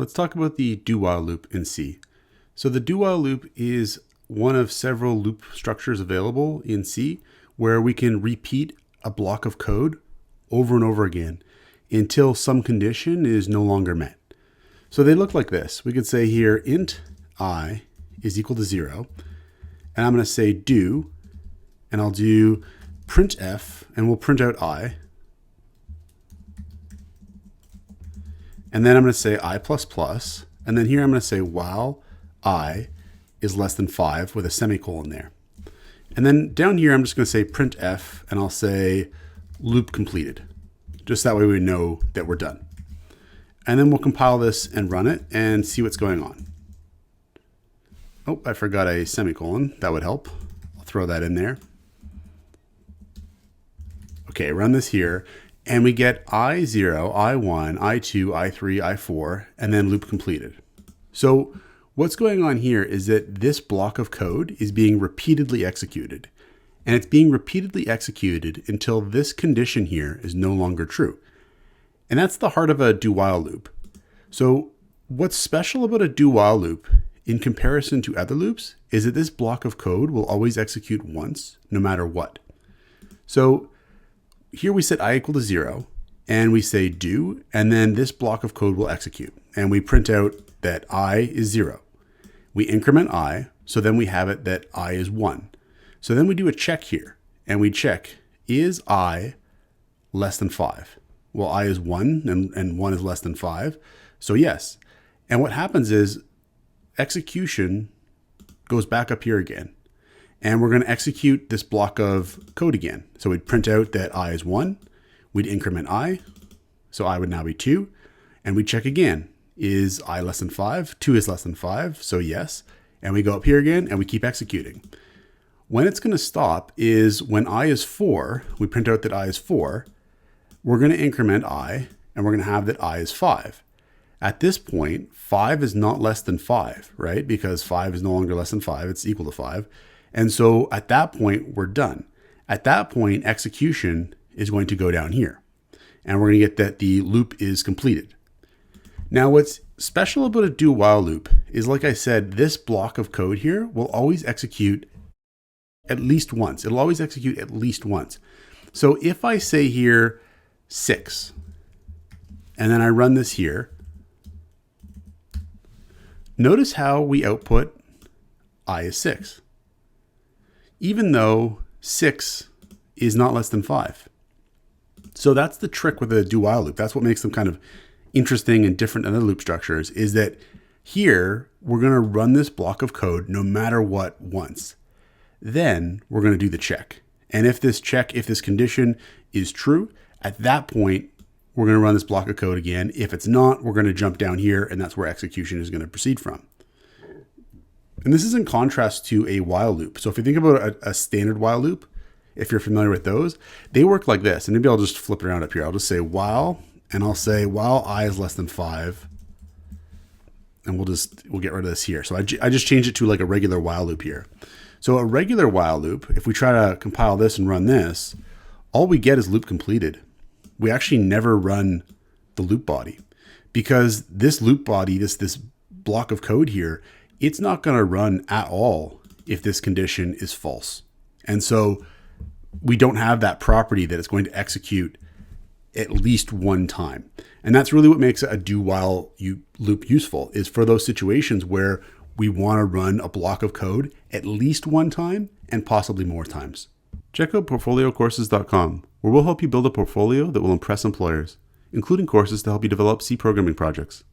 Let's talk about the do-while loop in C. So the do-while loop is one of several loop structures available in C where we can repeat a block of code over and over again until some condition is no longer met. So they look like this. We could say here int I is equal to 0, and I'm going to say do, and I'll do printf, and we'll print out I. And then I'm going to say I++, and then here I'm going to say while I is less than 5 with a semicolon there. And then down here I'm just going to say printf, and I'll say loop completed. Just that way we know that we're done. And then we'll compile this and run it and see what's going on. Oh, I forgot a semicolon. That would help. I'll throw that in there. Okay, run this here. And we get I0, I1, I2, I3, I4, and then loop completed. So what's going on here is that this block of code is being repeatedly executed. And it's being repeatedly executed until this condition here is no longer true. And that's the heart of a do-while loop. So what's special about a do-while loop in comparison to other loops is that this block of code will always execute once, no matter what. So here we set I equal to 0, and we say do, and then this block of code will execute. And we print out that I is 0. We increment I, so then we have it that I is 1. So then we do a check here, and we check, is I less than 5? Well, I is 1, and 1 is less than 5, so yes. And what happens is execution goes back up here again. And we're going to execute this block of code again. So we'd print out that I is 1. We'd increment I. So I would now be 2. And we check again. Is I less than 5? 2 is less than 5. So yes. And we go up here again and we keep executing. When it's going to stop is when I is 4. We print out that I is 4. We're going to increment I. And we're going to have that I is 5. At this point, 5 is not less than 5, right? Because 5 is no longer less than 5. It's equal to 5. And so at that point, we're done. At that point, execution is going to go down here. And we're going to get that the loop is completed. Now, what's special about a do-while loop is, like I said, this block of code here will always execute at least once. It'll always execute at least once. So if I say here 6, and then I run this here, notice how we output I is 6. Even though 6 is not less than 5. So that's the trick with a do-while loop. That's what makes them kind of interesting and different than other loop structures, is that here we're going to run this block of code no matter what once. Then we're going to do the check. And if this condition is true, at that point, we're going to run this block of code again. If it's not, we're going to jump down here, and that's where execution is going to proceed from. And this is in contrast to a while loop. So if you think about a standard while loop, if you're familiar with those, they work like this. And maybe I'll just flip it around up here. I'll just say while, and I'll say while I is less than 5. And we'll get rid of this here. So I just changed it to like a regular while loop here. So a regular while loop, if we try to compile this and run this, all we get is loop completed. We actually never run the loop body, because this loop body, this block of code here, it's not going to run at all if this condition is false. And so we don't have that property that it's going to execute at least one time. And that's really what makes a do-while loop useful, is for those situations where we want to run a block of code at least one time and possibly more times. Check out portfoliocourses.com, where we'll help you build a portfolio that will impress employers, including courses to help you develop C programming projects.